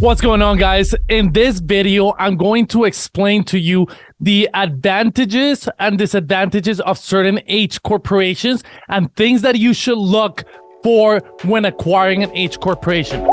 What's going on, guys? In this video, I'm going to explain to you the advantages and disadvantages of certain H corporations and things that you should look for when acquiring an H corporation.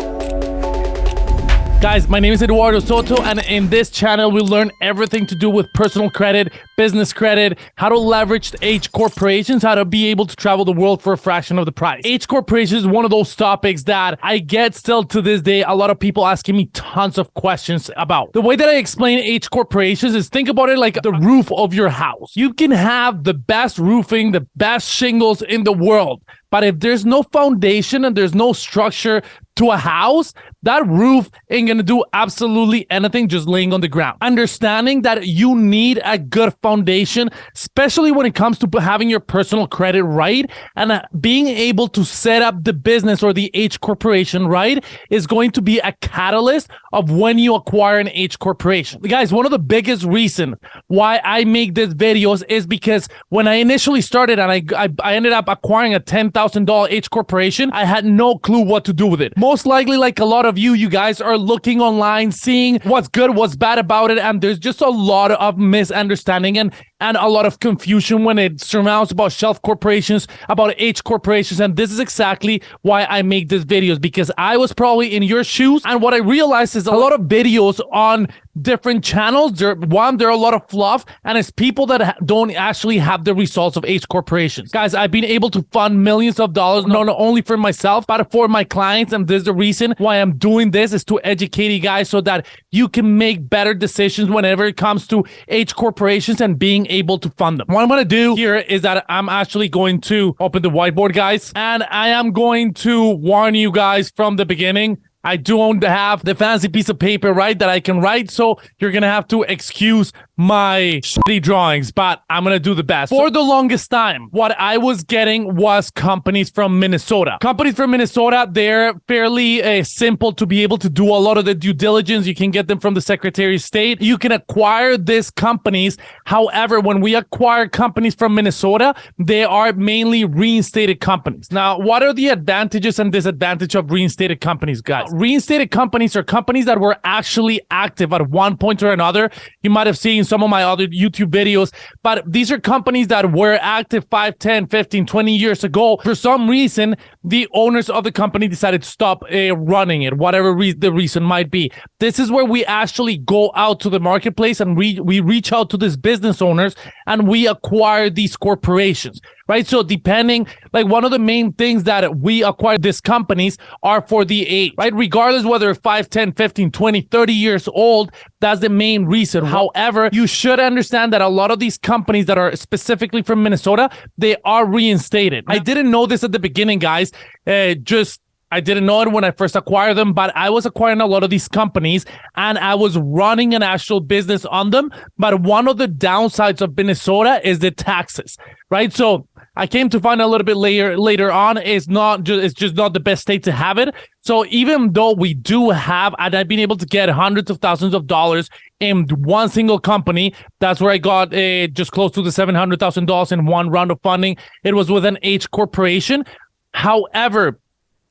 Guys, my name is Eduardo Soto, and in this channel, we learn everything to do with personal credit, business credit, how to leverage H corporations, how to be able to travel the world for a fraction of the price. H corporations is one of those topics that I get still to this day, a lot of people asking me tons of questions about. The way that I explain H corporations is think about it like the roof of your house. You can have the best roofing, the best shingles in the world, but if there's no foundation and there's no structure to a house, that roof ain't gonna do absolutely anything just laying on the ground. Understanding that you need a good foundation, especially when it comes to having your personal credit right, and being able to set up the business or the H corporation right is going to be a catalyst of when you acquire an H corporation. Guys, one of the biggest reasons why I make these videos is because when I initially started and I ended up acquiring a $10,000 H corporation, I had no clue what to do with it. Most likely, like a lot of you guys are looking online, seeing what's good, what's bad about it, and there's just a lot of misunderstanding and a lot of confusion when it surrounds about shelf corporations, about H corporations, and this is exactly why I make these videos, because I was probably in your shoes, and what I realized is a lot of videos on different channels, there are a lot of fluff, and it's people that don't actually have the results of H corporations. Guys, I've been able to fund millions of dollars, not only for myself, but for my clients, and this is the reason why I'm doing this, is to educate you guys so that you can make better decisions whenever it comes to H corporations and being able to fund them. What I'm going to do here is that I'm actually going to open the whiteboard, guys, and I am going to warn you guys from the beginning. I don't have the fancy piece of paper, right, that I can write, so you're going to have to excuse my shitty drawings, but I'm going to do the best. For the longest time, what I was getting was companies from Minnesota. Companies from Minnesota, they're fairly simple to be able to do a lot of the due diligence. You can get them from the Secretary of State. You can acquire these companies. However, when we acquire companies from Minnesota, they are mainly reinstated companies. Now, what are the advantages and disadvantages of reinstated companies, guys? Reinstated companies are companies that were actually active at one point or another. You might have seen some of my other YouTube videos, but these are companies that were active 5, 10, 15, 20 years ago. For some reason, the owners of the company decided to stop running it, whatever the reason might be. This is where we actually go out to the marketplace and we reach out to these business owners and we acquire these corporations, right? So depending, like one of the main things that we acquire these companies are for the age, right? Regardless whether 5, 10, 15, 20, 30 years old, that's the main reason. However, you should understand that a lot of these companies that are specifically from Minnesota, they are reinstated. I didn't know this at the beginning, guys. I didn't know it when I first acquired them, but I was acquiring a lot of these companies and I was running an actual business on them. But one of the downsides of Minnesota is the taxes, right? So I came to find a little bit later on, it's just not the best state to have it. So even though we do have, and I've been able to get hundreds of thousands of dollars in one single company, that's where I got just close to the $700,000 in one round of funding. It was with an H corporation. However,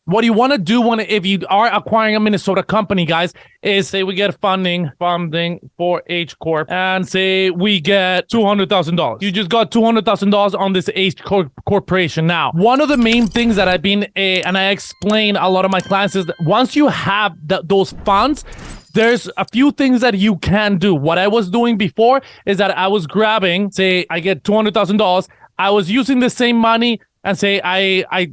what you want to do if you are acquiring a Minnesota company, guys, is say we get funding for H Corp, and say we get $200,000. You just got $200,000 on this H corporation. Now, one of the main things that I've been, and I explain a lot of my clients, is that once you have those funds, there's a few things that you can do. What I was doing before is that I was grabbing, say I get $200,000, I was using the same money. And say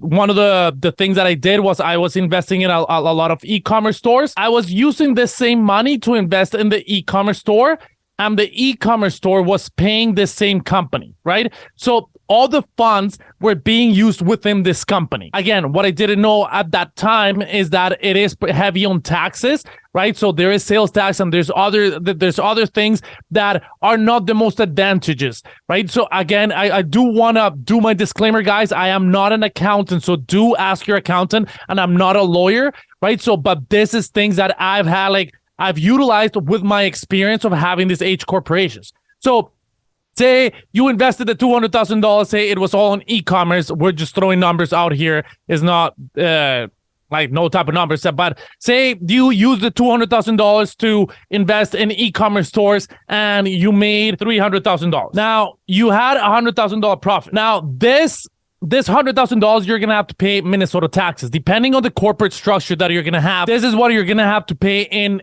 one of the things that I did was I was investing in a lot of e-commerce stores. I was using the same money to invest in the e-commerce store, and the e-commerce store was paying the same company, right? So all the funds were being used within this company. Again, what I didn't know at that time is that it is heavy on taxes, right? So there is sales tax and there's other things that are not the most advantageous, right? So again, I do want to do my disclaimer, guys. I am not an accountant, so do ask your accountant, and I'm not a lawyer, right? So, but this is things that I've utilized with my experience of having these H corporations. So say you invested the $200,000, say it was all in e-commerce. We're just throwing numbers out here. It's not like no type of numbers, but say you use the $200,000 to invest in e-commerce stores and you made $300,000. Now you had $100,000 profit. Now this $100,000 you're gonna have to pay Minnesota taxes depending on the corporate structure that you're gonna have. This is what you're gonna have to pay in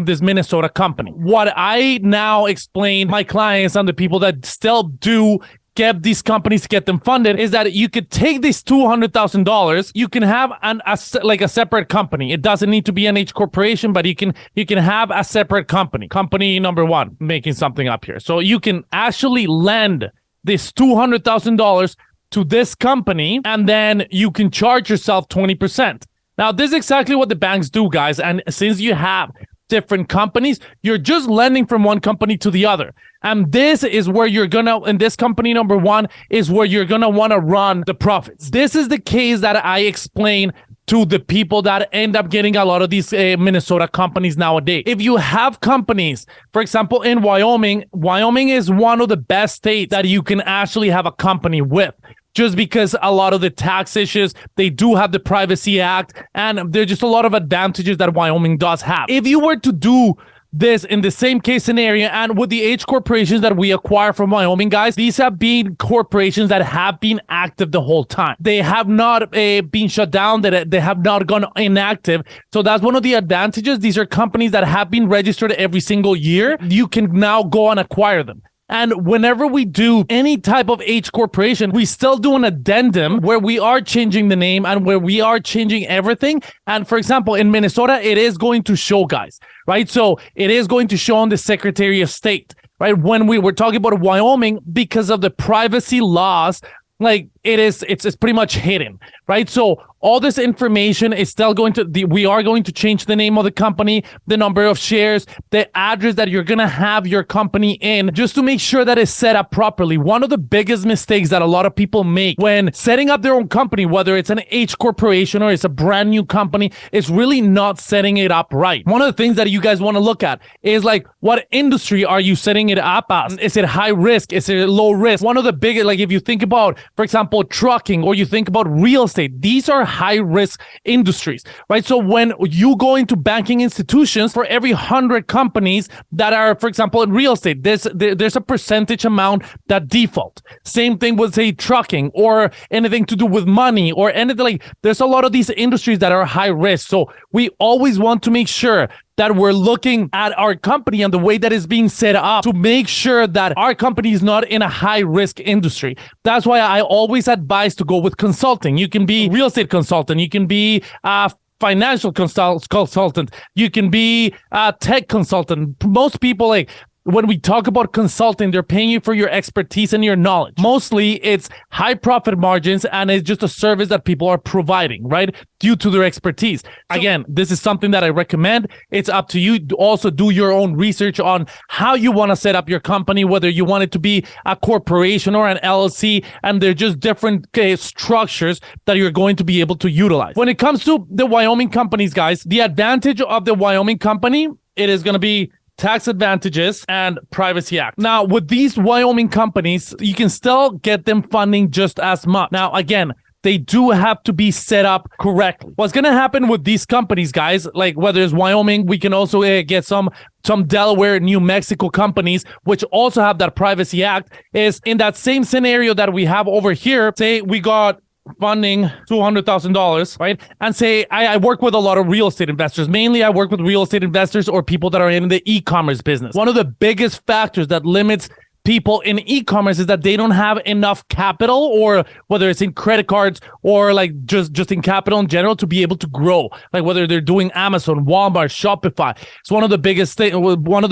this Minnesota company. What I now explain my clients and the people that still do get these companies to get them funded is that you could take this $200,000, you can have a separate company. It doesn't need to be an H corporation, but you can have a separate company number one, making something up here. So you can actually lend this $200,000 to this company, and then you can charge yourself 20%. Now, this is exactly what the banks do, guys. And since you have different companies, you're just lending from one company to the other. And this is where you're gonna, in this company number one, is where you're gonna wanna run the profits. This is the case that I explain to the people that end up getting a lot of these Minnesota companies nowadays. If you have companies, for example, in Wyoming is one of the best states that you can actually have a company with. Just because a lot of the tax issues, they do have the Privacy Act, and there's just a lot of advantages that Wyoming does have. If you were to do this in the same case scenario and with the H corporations that we acquire from Wyoming, guys, these have been corporations that have been active the whole time. They have not been shut down. They have not gone inactive. So that's one of the advantages. These are companies that have been registered every single year. You can now go and acquire them. And whenever we do any type of H corporation, we still do an addendum where we are changing the name and where we are changing everything. And for example, in Minnesota, it is going to show, guys, right? So it is going to show on the Secretary of State, right? When we were talking about Wyoming, because of the privacy laws, like it's pretty much hidden, right? So all this information is still going to, we are going to change the name of the company, the number of shares, the address that you're going to have your company in, just to make sure that it's set up properly. One of the biggest mistakes that a lot of people make when setting up their own company, whether it's an H corporation or it's a brand new company, is really not setting it up right. One of the things that you guys want to look at is like, what industry are you setting it up as? Is it high risk? Is it low risk? One of the biggest, like if you think about, for example, trucking, or you think about real estate, these are high risk industries, right? So when you go into banking institutions, for every 100 companies that are, for example, in real estate, there's a percentage amount that default. Same thing with, say, trucking or anything to do with money or anything. Like, there's a lot of these industries that are high risk. So we always want to make sure that we're looking at our company and the way that is being set up to make sure that our company is not in a high risk industry. That's why I always advise to go with consulting. You can be real estate consultant. You can be a financial consultant. You can be a tech consultant. Most people, like, when we talk about consulting, they're paying you for your expertise and your knowledge. Mostly it's high profit margins and it's just a service that people are providing, right? Due to their expertise. Again, this is something that I recommend. It's up to you to also do your own research on how you want to set up your company, whether you want it to be a corporation or an LLC, and they're just different structures that you're going to be able to utilize. When it comes to the Wyoming companies, guys, the advantage of the Wyoming company, it is going to be tax advantages and Privacy Act. Now, with these Wyoming companies, you can still get them funding just as much. Now, again, they do have to be set up correctly. What's going to happen with these companies, guys, like whether it's Wyoming, we can also get some Delaware, New Mexico companies, which also have that Privacy Act, is in that same scenario that we have over here. Say we got funding $200,000, right? And say I work with a lot of real estate investors. Mainly I work with real estate investors or people that are in the e-commerce business. One of the biggest factors that limits people in e-commerce is that they don't have enough capital, or whether it's in credit cards or like just in capital in general, to be able to grow. Like whether they're doing Amazon, Walmart, Shopify. It's one of the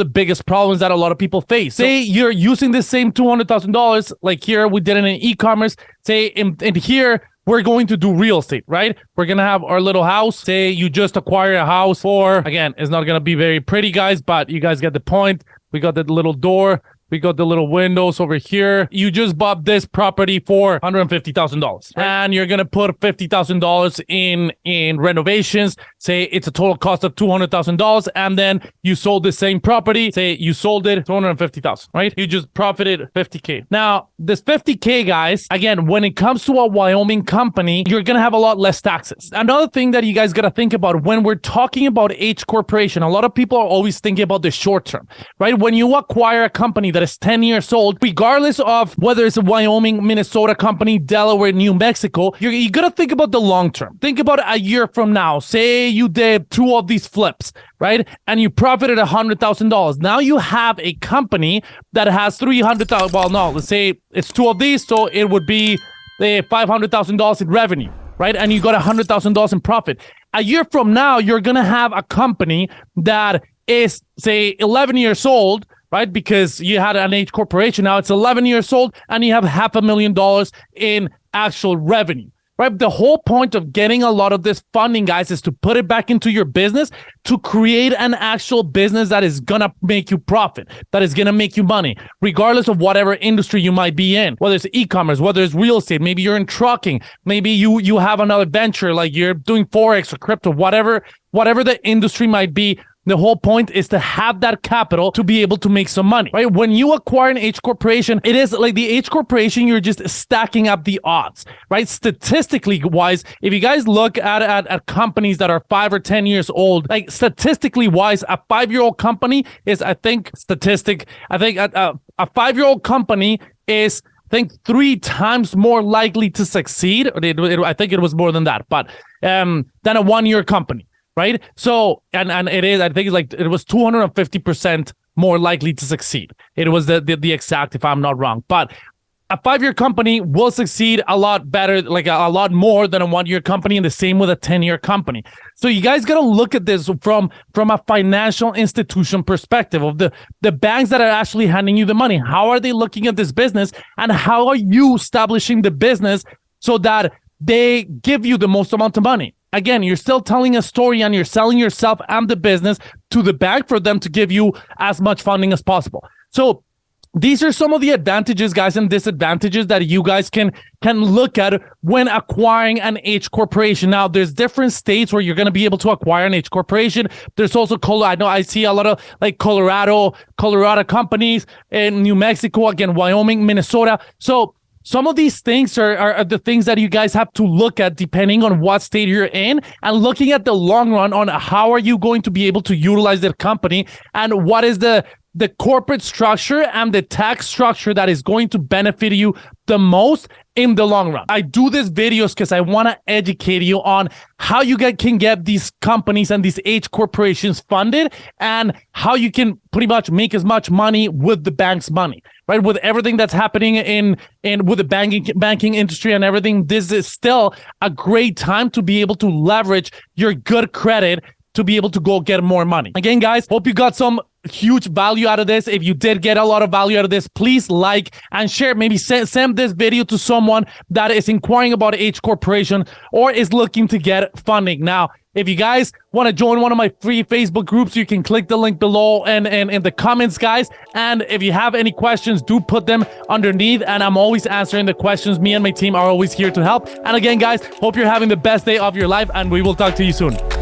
biggest problems that a lot of people face. Say you're using the same $200,000, like here we did it in e-commerce. Say in here, we're going to do real estate, right? We're going to have our little house. Say you just acquire a house for, again, it's not going to be very pretty, guys, but you guys get the point. We got that little door. We got the little windows over here. You just bought this property for $150,000, right? And you're gonna put $50,000 in renovations. Say it's a total cost of $200,000, and then you sold the same property. Say you sold it $250,000, right? You just profited $50K. Now, this $50K, guys, again, when it comes to a Wyoming company, you're gonna have a lot less taxes. Another thing that you guys gotta think about when we're talking about H corporation, a lot of people are always thinking about the short term, right? When you acquire a company that is 10 years old, regardless of whether it's a Wyoming, Minnesota company, Delaware, New Mexico, you gotta think about the long term. Think about a year from now. Say you did 2 of these flips, right? And you profited $100,000. Now you have a company that has 300,000. Well, no, let's say it's 2 of these, so it would be $500,000 in revenue, right? And you got $100,000 in profit. A year from now, you're gonna have a company that is, say, 11 years old, right? Because you had an H corporation. Now it's 11 years old, and you have $500,000 in actual revenue. Right? The whole point of getting a lot of this funding, guys, is to put it back into your business to create an actual business that is going to make you profit, that is going to make you money, regardless of whatever industry you might be in, whether it's e-commerce, whether it's real estate, maybe you're in trucking, maybe you have another venture, like you're doing Forex or crypto, whatever the industry might be. The whole point is to have that capital to be able to make some money, right? When you acquire an H corporation, it is like the H corporation, you're just stacking up the odds, right? Statistically wise, if you guys look at companies that are 5 or 10 years old, like statistically wise, a 5-year-old company is, a 5-year-old company is, I think, 3 times more likely to succeed. I think it was more than that, but than a 1-year company. Right. So, and it is, I think it's like, it was 250% more likely to succeed. It was the exact, if I'm not wrong, but a 5-year company will succeed a lot better, like a lot more than a 1-year company, and the same with a 10-year company. So you guys got to look at this from a financial institution perspective of the banks that are actually handing you the money. How are they looking at this business, and how are you establishing the business so that they give you the most amount of money? Again, you're still telling a story, and you're selling yourself and the business to the bank for them to give you as much funding as possible. So these are some of the advantages, guys, and disadvantages that you guys can look at when acquiring an H corporation. Now, there's different states where you're going to be able to acquire an H corporation. There's also I know I see a lot of like Colorado companies in New Mexico, again, Wyoming, Minnesota. So some of these things are the things that you guys have to look at depending on what state you're in, and looking at the long run on how are you going to be able to utilize that company, and what is the corporate structure and the tax structure that is going to benefit you the most in the long run. I do these videos because I want to educate you on how you can get these companies and these H corporations funded, and how you can pretty much make as much money with the bank's money, right? With everything that's happening in with the banking industry and everything, this is still a great time to be able to leverage your good credit to be able to go get more money. Again, guys, hope you got some huge value out of this. If you did get a lot of value out of this, please like and share. Maybe send this video to someone that is inquiring about H corporation or is looking to get funding. Now, if you guys want to join one of my free Facebook groups, you can click the link below and in the comments, guys. And if you have any questions, do put them underneath, and I'm always answering the questions. Me and my team are always here to help. And again, guys, hope you're having the best day of your life, and we will talk to you soon.